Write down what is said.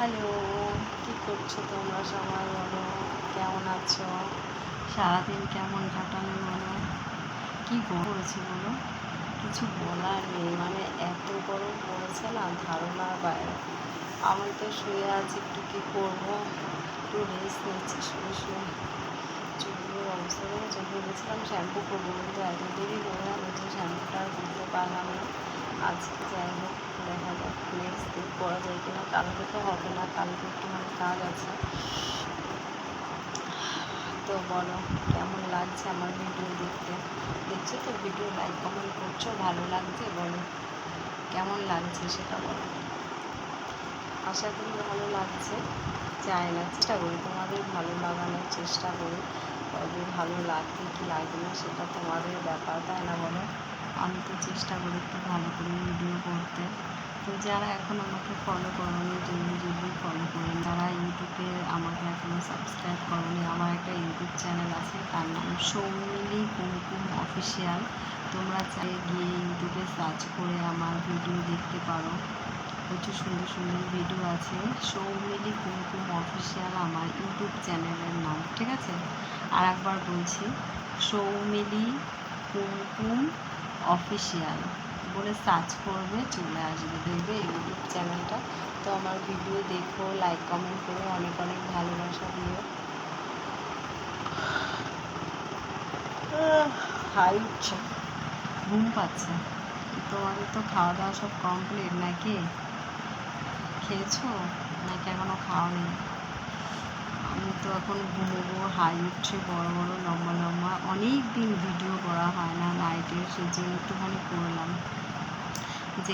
Hello, কী করছো তোমরা সবাই বলো? কেমন আছো? সারাদিন কেমন কাটালে বলো? কী করেছি বলো? কিছু বলার নেই, মানে এত গরম পড়েছে না, ধারণার বাইরে। আমি তো শুয়ে আছি, একটু কী করবো, একটু রেস্ট নিচ্ছি শুয়ে শুয়ে। চুলগুলোর অবস্থা দেখেছো? ভেবেছিলাম শ্যাম্পু করবো, কিন্তু এত দেরি হয়ে গেল যে শ্যাম্পুটা আর করতে পারলাম না। আজকে যাই হোক, দেখা যাক নেক্সট দিন করা যায় কিনা। কালকে তো হবে না, কালকে একটুখানি কাজ আছে। তো বলো, কেমন লাগছে আমার ভিডিও দেখতে? দেখছো তো ভিডিও, লাইক কমেন্ট করছো, ভালো লাগছে বলো? কেমন লাগছে সেটা বলো। আশা করি ভালো লাগছে, চাই না, চেষ্টা করি তোমাদের ভালো লাগানোর চেষ্টা করি। তবে ভালো লাগবে কি লাগবে না সেটা তোমাদের ব্যাপার, তাই না বলো? আমি তো চেষ্টা করি একটু ভালো করে ভিডিও করতে। তো যারা এখন আমাকে ফলো করোনি, জলদি জলদি ফলো করুন। যারা ইউটিউবে আমাকে এখনও সাবস্ক্রাইব করোনি, আমার একটা ইউটিউব চ্যানেল আছে, তার নাম সৌমিলি কুমকুম অফিসিয়াল। তোমরা চাইলে গিয়ে ইউটিউবে সার্চ করে আমার ভিডিও দেখতে পারো। প্রচুর সুন্দর সুন্দর ভিডিও আছে। সৌমিলি কুমকুম অফিসিয়াল আমার ইউটিউব চ্যানেলের নাম, ঠিক আছে? আর একবার বলছি, সৌমিলি কুমকুম অফিসিয়াল বলে সার্চ করবে, চলে আসবে, দেখবে ইউটিউব চ্যানেলটা। তো আমার ভিডিও দেখো, লাইক কমেন্ট করো, অনেক অনেক ভালোবাসা দিও। হাই উঠছে, ঘুম পাচ্ছে। তোমাদের তো খাওয়া দাওয়া সব কমপ্লিট নাকি? খেয়েছো নাকি এখনও খাওনি? আমি তো এখন ঘুমোবো, হাই উঠছে বড় বড় লম্বা লম্বা। অনেক দিন ভিডিও করা হয় না নাইটের, সেজন্য একটুখানি করলাম যে